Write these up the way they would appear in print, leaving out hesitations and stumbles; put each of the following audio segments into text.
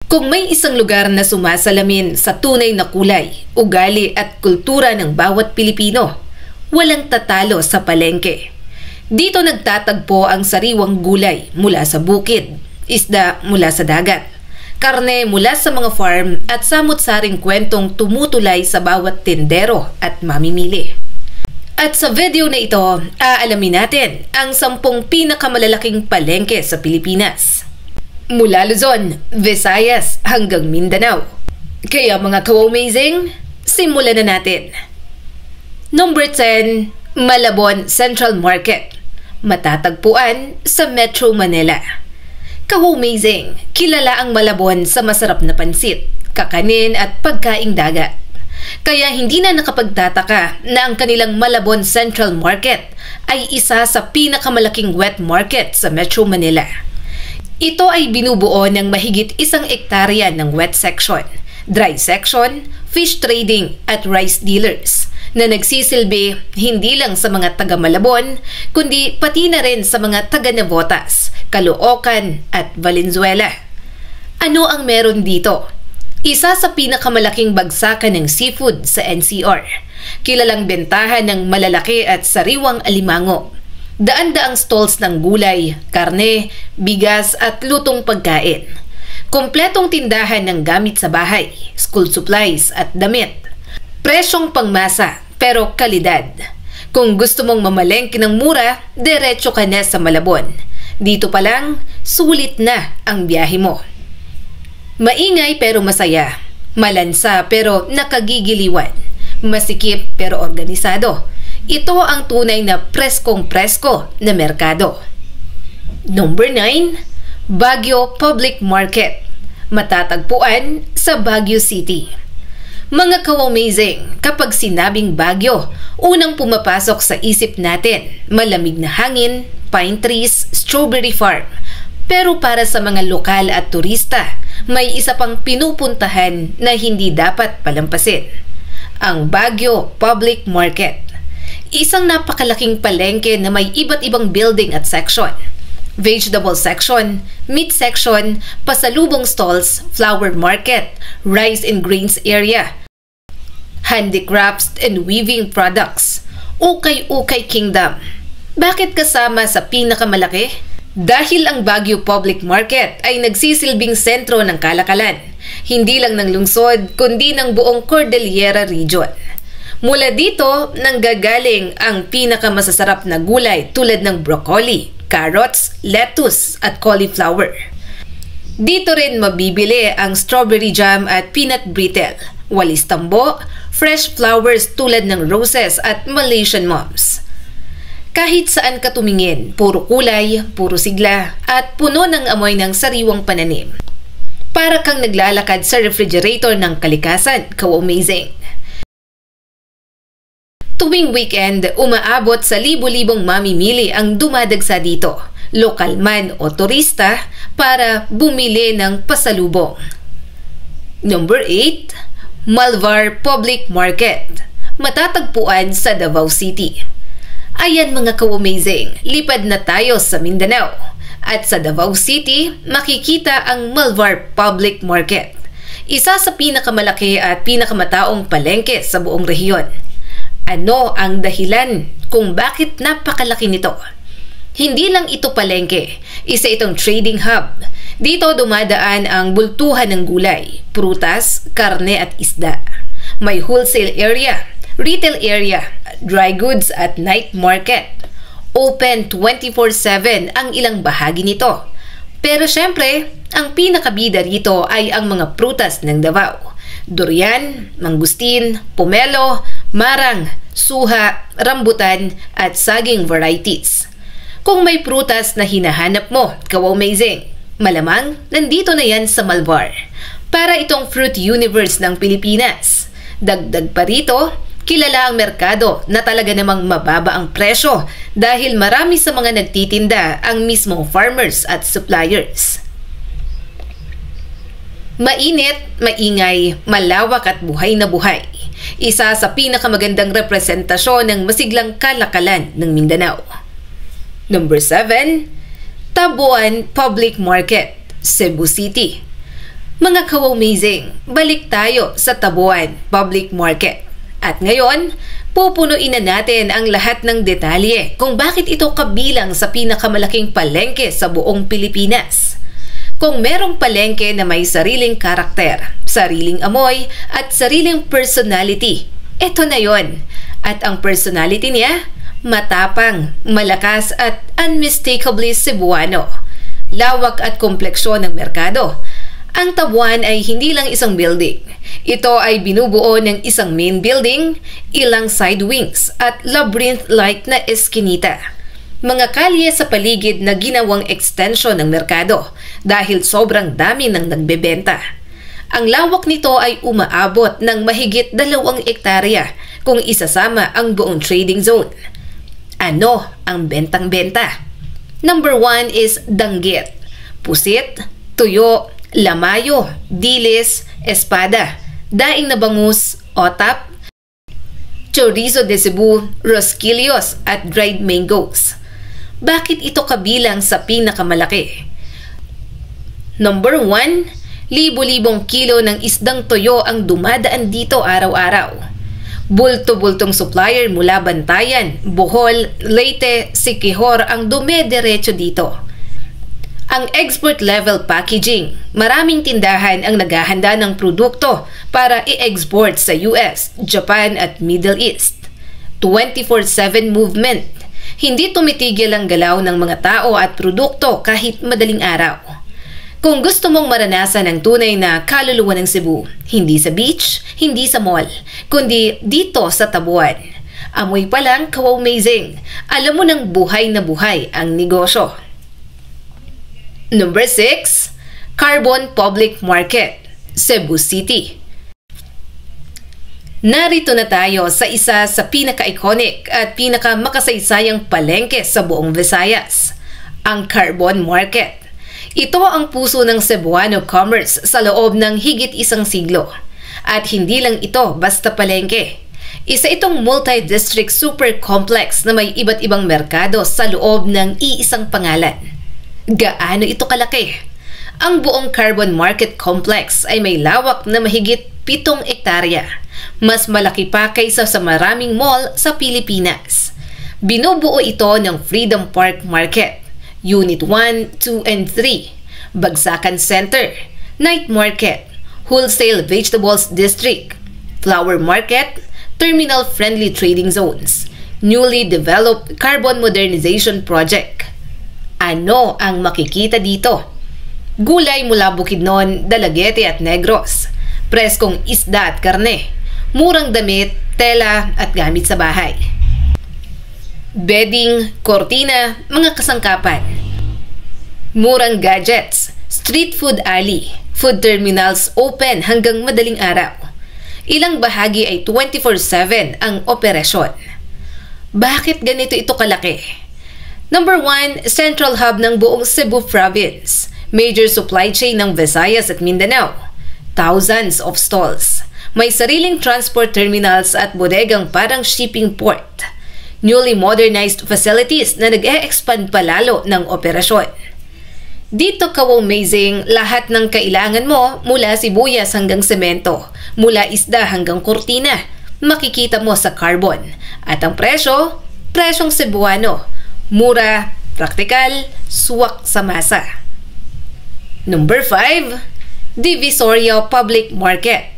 Kung may isang lugar na sumasalamin sa tunay na kulay, ugali at kultura ng bawat Pilipino, walang tatalo sa palengke. Dito nagtatagpo ang sariwang gulay mula sa bukid, isda mula sa dagat, karne mula sa mga farm at samut-saring kwentong tumutulay sa bawat tindero at mamimili. At sa video na ito, aalamin natin ang 10 pinakamalalaking palengke sa Pilipinas. Mula Luzon, Visayas hanggang Mindanao. Kaya mga ka-amazing, simulan na natin. Number 10, Malabon Central Market. Matatagpuan sa Metro Manila. Ka-amazing, kilala ang Malabon sa masarap na pansit, kakanin at pagkaing dagat. Kaya hindi na nakapagtataka na ang kanilang Malabon Central Market ay isa sa pinakamalaking wet market sa Metro Manila. Ito ay binubuo ng mahigit 1 ektarya ng wet section, dry section, fish trading at rice dealers na nagsisilbi hindi lang sa mga taga Malabon kundi pati na rin sa mga taga Navotas, Caloocan at Valenzuela. Ano ang meron dito? Isa sa pinakamalaking bagsakan ng seafood sa NCR, kilalang bentahan ng malalaki at sariwang alimango. Daan-daang stalls ng gulay, karne, bigas at lutong pagkain. Kompletong tindahan ng gamit sa bahay, school supplies at damit. Presyong pangmasa pero kalidad. Kung gusto mong mamalengke ng mura, diretso ka na sa Malabon. Dito pa lang, sulit na ang biyahe mo. Maingay pero masaya. Malansa pero nakagigiliwan. Masikip pero organisado. Ito ang tunay na preskong-presko na merkado. Number 9, Baguio Public Market. Matatagpuan sa Baguio City. Mga ka-amazing, kapag sinabing Baguio, unang pumapasok sa isip natin, malamig na hangin, pine trees, strawberry farm. Pero para sa mga lokal at turista, may isa pang pinupuntahan na hindi dapat palampasin. Ang Baguio Public Market. Isang napakalaking palengke na may iba't ibang building at section. Vegetable section, meat section, pasalubong stalls, flower market, rice and grains area, handicrafts and weaving products, ukay-ukay kingdom. Bakit kasama sa pinakamalaki? Dahil ang Baguio Public Market ay nagsisilbing sentro ng kalakalan, hindi lang ng lungsod kundi ng buong Cordillera Region. Mula dito, nanggagaling ang pinakamasasarap na gulay tulad ng broccoli, carrots, lettuce at cauliflower. Dito rin mabibili ang strawberry jam at peanut brittle, walis tambo, fresh flowers tulad ng roses at Malaysian mums. Kahit saan ka tumingin, puro kulay, puro sigla at puno ng amoy ng sariwang pananim. Para kang naglalakad sa refrigerator ng kalikasan, ka-amazing. Tuwing weekend, umaabot sa libo-libong mamimili ang dumadagsa dito, lokal man o turista, para bumili ng pasalubong. Number 8, Malvar Public Market. Matatagpuan sa Davao City. Ayan mga ka-amazing, lipad na tayo sa Mindanao. At sa Davao City, makikita ang Malvar Public Market. Isa sa pinakamalaki at pinakamataong palengke sa buong rehiyon. Ano ang dahilan kung bakit napakalaki nito? Hindi lang ito palengke, isa itong trading hub. Dito dumadaan ang bultuhan ng gulay, prutas, karne at isda. May wholesale area, retail area, dry goods at night market. Open 24/7 ang ilang bahagi nito. Pero syempre, ang pinakabida rito ay ang mga prutas ng Davao. Durian, mangustin, pomelo, marang, suha, rambutan at saging varieties. Kung may prutas na hinahanap mo, ka-amazing, malamang nandito na yan sa Malvar. Para itong fruit universe ng Pilipinas. Dagdag pa rito, kilala ang merkado na talaga namang mababa ang presyo dahil marami sa mga nagtitinda ang mismong farmers at suppliers. Mainit, maingay, malawak at buhay na buhay. Isa sa pinakamagandang representasyon ng masiglang kalakalan ng Mindanao. Number 7, Tabuan Public Market, Cebu City. Mga ka-amazing, balik tayo sa Tabuan Public Market. At ngayon, pupunuin na natin ang lahat ng detalye kung bakit ito kabilang sa pinakamalaking palengke sa buong Pilipinas. Kung merong palengke na may sariling karakter, sariling amoy at sariling personality, ito na yon. At ang personality niya, matapang, malakas at unmistakably Cebuano. Lawak at kompleksyon ng merkado. Ang Tabuan ay hindi lang isang building. Ito ay binubuo ng isang main building, ilang side wings at labyrinth-like na eskinita. Mga kalye sa paligid na ginawang extension ng merkado dahil sobrang dami ng nagbebenta. Ang lawak nito ay umaabot ng mahigit 2 ektarya kung isasama ang buong trading zone. Ano ang bentang-benta? Number 1 is danggit, pusit, tuyo, lamayo, dilis, espada, daing na bangus, otap, chorizo de Cebu, rosquillos at dried mangoes. Bakit ito kabilang sa pinakamalaki? Number 1, libo-libong kilo ng isdang toyo ang dumadaan dito araw-araw. Bulto-bultong supplier mula Bantayan, Bohol, Leyte, Siquijor ang dumediretso dito. Ang export level packaging, maraming tindahan ang naghahanda ng produkto para i-export sa US, Japan at Middle East. 24/7 movement, hindi tumitigil ang galaw ng mga tao at produkto kahit madaling araw. Kung gusto mong maranasan ang tunay na kaluluwa ng Cebu, hindi sa beach, hindi sa mall, kundi dito sa Tabuan. Amoy pa lang ka-amazing, alam mo ng buhay na buhay ang negosyo. Number 6, Carbon Public Market, Cebu City. Narito na tayo sa isa sa pinaka-iconic at pinaka-makasaysayang palengke sa buong Visayas, ang Carbon Market. Ito ang puso ng Cebuano commerce sa loob ng higit 1 siglo. At hindi lang ito basta palengke. Isa itong multi-district super complex na may iba't ibang merkado sa loob ng iisang pangalan. Gaano ito kalaki? Ang buong Carbon Market Complex ay may lawak na mahigit 7 ektarya. Mas malaki pa kaysa sa maraming mall sa Pilipinas. Binubuo ito ng Freedom Park Market, Unit 1, 2, and 3, Bagsakan Center, Night Market, Wholesale Vegetables District, Flower Market, Terminal-Friendly Trading Zones, Newly Developed Carbon Modernization Project. Ano ang makikita dito? Gulay mula Bukidnon, Dalaguete at Negros, preskong isda at karne, murang damit, tela at gamit sa bahay. Bedding, kortina, mga kasangkapan. Murang gadgets, street food alley, food terminals open hanggang madaling araw. Ilang bahagi ay 24/7 ang operasyon. Bakit ganito ito kalaki? Number 1, central hub ng buong Cebu Province. Major supply chain ng Visayas at Mindanao. Thousands of stalls. May sariling transport terminals at bodegang parang shipping port. Newly modernized facilities na nag-e-expand palalo ng operasyon. Dito ka-amazing, lahat ng kailangan mo mula sibuyas hanggang semento, mula isda hanggang kurtina, makikita mo sa Carbon. At ang presyo, presyong Cebuano. Mura, praktikal, suwak sa masa. Number 5, Divisoria Public Market.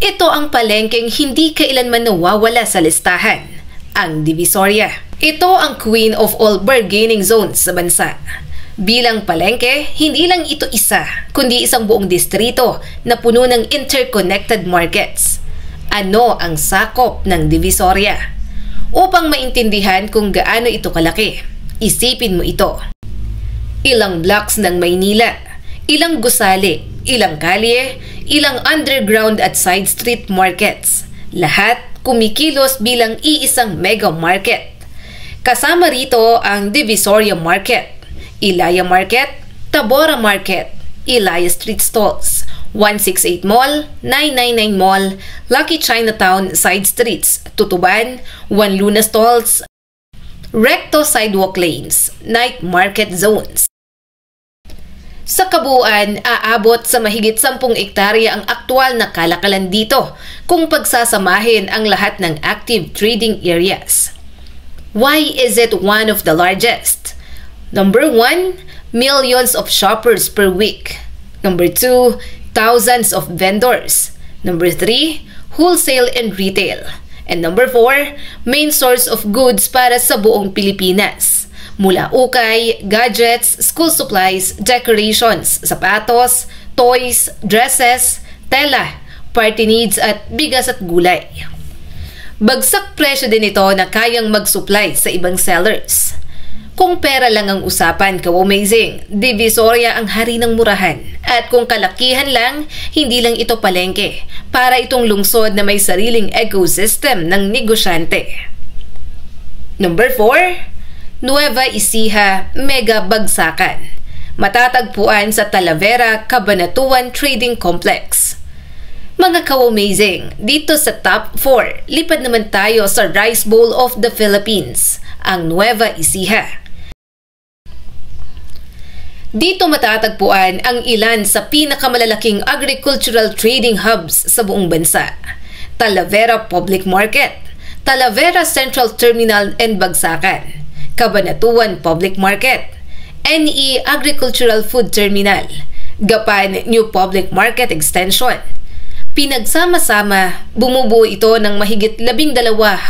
Ito ang palengkeng hindi kailanman nawawala sa listahan, ang Divisoria. Ito ang queen of all bargaining zones sa bansa. Bilang palengke, hindi lang ito isa, kundi isang buong distrito na puno ng interconnected markets. Ano ang sakop ng Divisoria? Upang maintindihan kung gaano ito kalaki, isipin mo ito. Ilang blocks ng Maynila, ilang gusali, ilang kalye, ilang underground at side street markets. Lahat kumikilos bilang iisang mega market. Kasama rito ang Divisoria Market, Ilaya Market, Tabora Market, Ilaya Street Stalls, 168 Mall, 999 Mall, Lucky Chinatown Side Streets, Tutuban, One Luna Stalls, Recto Sidewalk Lanes, Night Market Zones. Sa kabuuan, aabot sa mahigit 10 ektarya ang aktwal na kalakalan dito kung pagsasamahin ang lahat ng active trading areas. Why is it one of the largest? Number 1, millions of shoppers per week. Number 2, thousands of vendors. Number 3, wholesale and retail. And number 4, main source of goods para sa buong Pilipinas. Mula ukay, gadgets, school supplies, decorations, sapatos, toys, dresses, tela, party needs at bigas at gulay. Bagsak presyo din ito na kayang mag-supply sa ibang sellers. Kung pera lang ang usapan, ka-amazing, Divisoria ang hari ng murahan. At kung kalakihan lang, hindi lang ito palengke, para itong lungsod na may sariling ecosystem ng negosyante. Number 4, Nueva Ecija Mega Bagsakan. Matatagpuan sa Talavera, Cabanatuan Trading Complex. Mga ka-amazing, dito sa top 4, lipad naman tayo sa Rice Bowl of the Philippines, ang Nueva Ecija. Dito matatagpuan ang ilan sa pinakamalalaking agricultural trading hubs sa buong bansa. Talavera Public Market, Talavera Central Terminal and Bagsakan, Cabanatuan Public Market, NE Agricultural Food Terminal, Gapan New Public Market Extension. Pinagsama-sama, bumubuo ito ng mahigit 12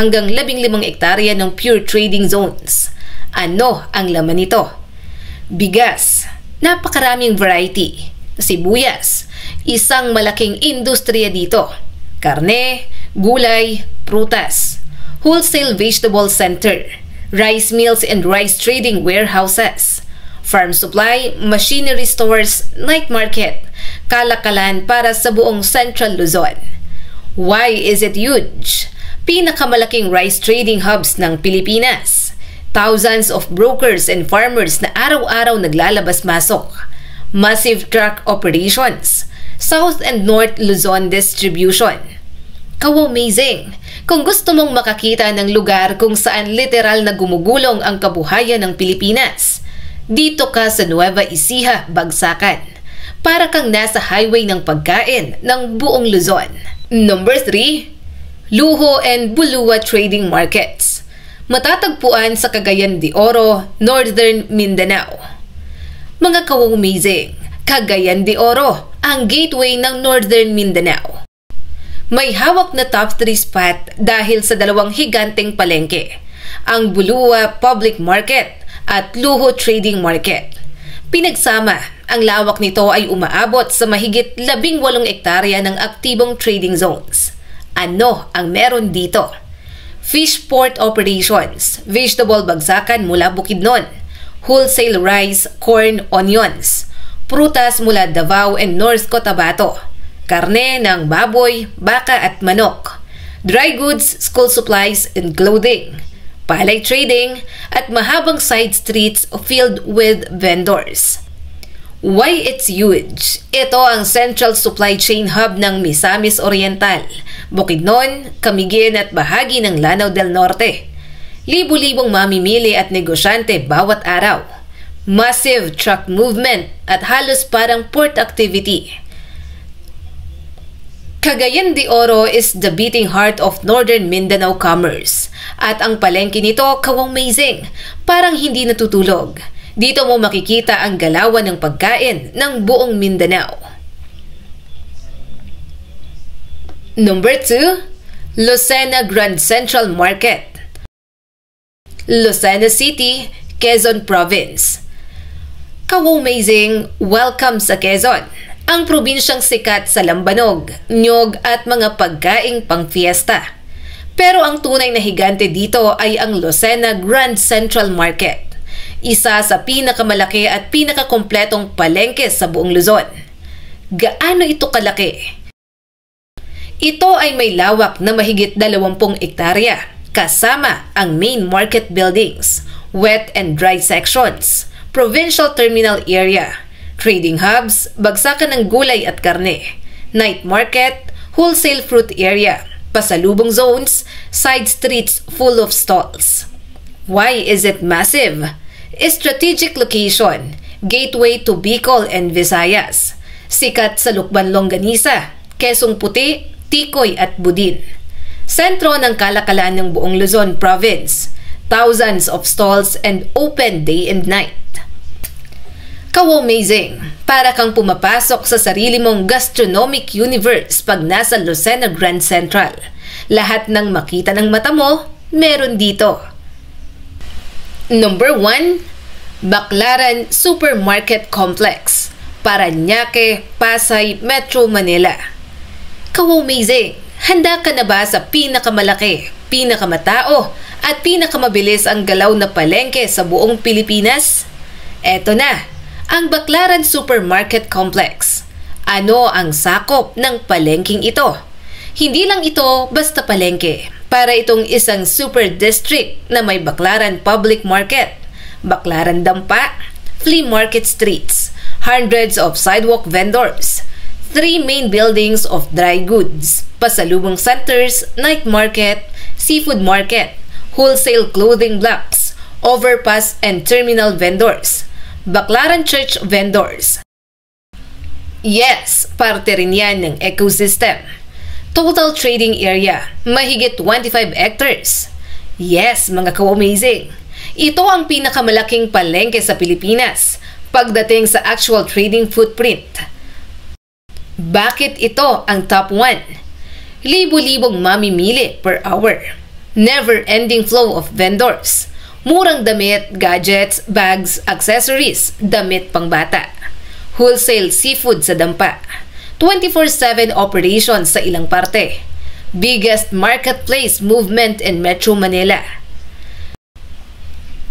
hanggang 15 ektarya ng pure trading zones. Ano ang laman nito? Bigas, napakaraming variety. Sibuyas, isang malaking industriya dito. Karne, gulay, prutas. Wholesale Vegetable Center, rice mills and rice trading warehouses, farm supply, machinery stores, night market, kalakalan para sa buong Central Luzon. Why is it huge? Pinakamalaking rice trading hubs ng Pilipinas. Thousands of brokers and farmers na araw-araw naglalabas-masok. Massive truck operations. South and North Luzon distribution. Ka-amazing! Kung gusto mong makakita ng lugar kung saan literal na gumugulong ang kabuhayan ng Pilipinas, dito ka sa Nueva Ecija, Bagsakan. Para kang nasa highway ng pagkain ng buong Luzon. Number 3, Luho and Bulua Trading Markets. Matatagpuan sa Cagayan de Oro, Northern Mindanao. Mga ka-amazing, Cagayan de Oro, ang gateway ng Northern Mindanao. May hawak na top 3 spot dahil sa dalawang higanteng palengke, ang Bulua Public Market at Luho Trading Market. Pinagsama, ang lawak nito ay umaabot sa mahigit 18 ektarya ng aktibong trading zones. Ano ang meron dito? Fish port operations, vegetable bagsakan mula Bukidnon, wholesale rice, corn, onions, prutas mula Davao and North Cotabato, karne ng baboy, baka at manok, dry goods, school supplies and clothing, palay trading, at mahabang side streets filled with vendors. Why it's huge? Ito ang central supply chain hub ng Misamis Oriental, Bukidnon, Camiguin at bahagi ng Lanao del Norte. Libu-libong mamimili at negosyante bawat araw. Massive truck movement at halos parang port activity. Cagayan de Oro is the beating heart of Northern Mindanao commerce. At ang palengke nito, ka-amazing, parang hindi natutulog. Dito mo makikita ang galawan ng pagkain ng buong Mindanao. Number 2, Lucena Grand Central Market. Lucena City, Quezon Province. Ka-amazing, welcome sa Quezon, ang probinsyang sikat sa lambanog, nyog at mga pagkaing pang-fiesta. Pero ang tunay na higante dito ay ang Lucena Grand Central Market, isa sa pinakamalaki at pinakakompletong palengke sa buong Luzon. Gaano ito kalaki? Ito ay may lawak na mahigit 20 ektarya, kasama ang main market buildings, wet and dry sections, provincial terminal area, trading hubs, bagsakan ng gulay at karne, night market, wholesale fruit area, pasalubong zones, side streets full of stalls. Why is it massive? Strategic location, gateway to Bicol and Visayas. Sikat sa Lukban Longganisa, Quezon Puti, Tikoy at Budin. Sentro ng kalakalan ng buong Luzon Province. Thousands of stalls and open day and night. Ka-amazing! Para kang pumapasok sa sarili mong gastronomic universe pag nasa Lucena Grand Central. Lahat ng makita ng mata mo, meron dito. Number 1, Baclaran Supermarket Complex, Parañaque, Pasay, Metro Manila. Ka-amazing! Handa ka na ba sa pinakamalaki, pinakamatao, at pinakamabilis ang galaw na palengke sa buong Pilipinas? Eto na, ang Baclaran Supermarket Complex. Ano ang sakop ng palengking ito? Hindi lang ito basta palengke. Para itong isang super district na may Baclaran Public Market, Baclaran Dampa, flea market streets, hundreds of sidewalk vendors, 3 main buildings of dry goods, pasalubong centers, night market, seafood market, wholesale clothing blocks, overpass and terminal vendors, Baclaran Church vendors. Yes, parte rin yan ng ecosystem. Total trading area, mahigit 25 hectares. Yes, mga ka-amazing. Ito ang pinakamalaking palengke sa Pilipinas pagdating sa actual trading footprint. Bakit ito ang top 1? Libo-libong mamimili per hour. Never-ending flow of vendors. Murang damit, gadgets, bags, accessories, damit pangbata. Wholesale seafood sa Dampa. 24/7 operations sa ilang parte. Biggest marketplace movement in Metro Manila.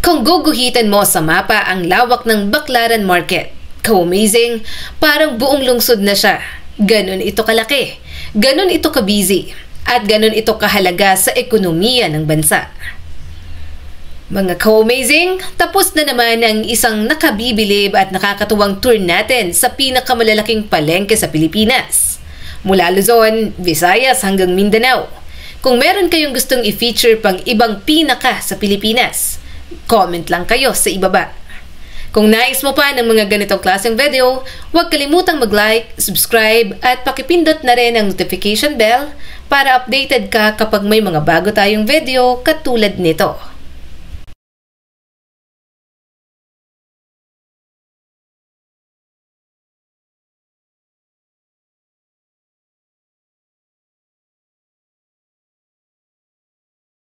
Kung guguhitan mo sa mapa ang lawak ng Baclaran Market, ka-amazing, parang buong lungsod na siya. Ganon ito kalaki, ganon ito ka-busy, at ganon ito kahalaga sa ekonomiya ng bansa. Mga ka-amazing, tapos na naman ang isang nakabibilib at nakakatuwang tour natin sa pinakamalalaking palengke sa Pilipinas. Mula Luzon, Visayas hanggang Mindanao. Kung meron kayong gustong i-feature pang ibang pinaka sa Pilipinas, comment lang kayo sa ibaba. Kung nais mo pa ng mga ganitong klaseng video, huwag kalimutang mag-like, subscribe at pakipindot na rin ang notification bell para updated ka kapag may mga bago tayong video katulad nito.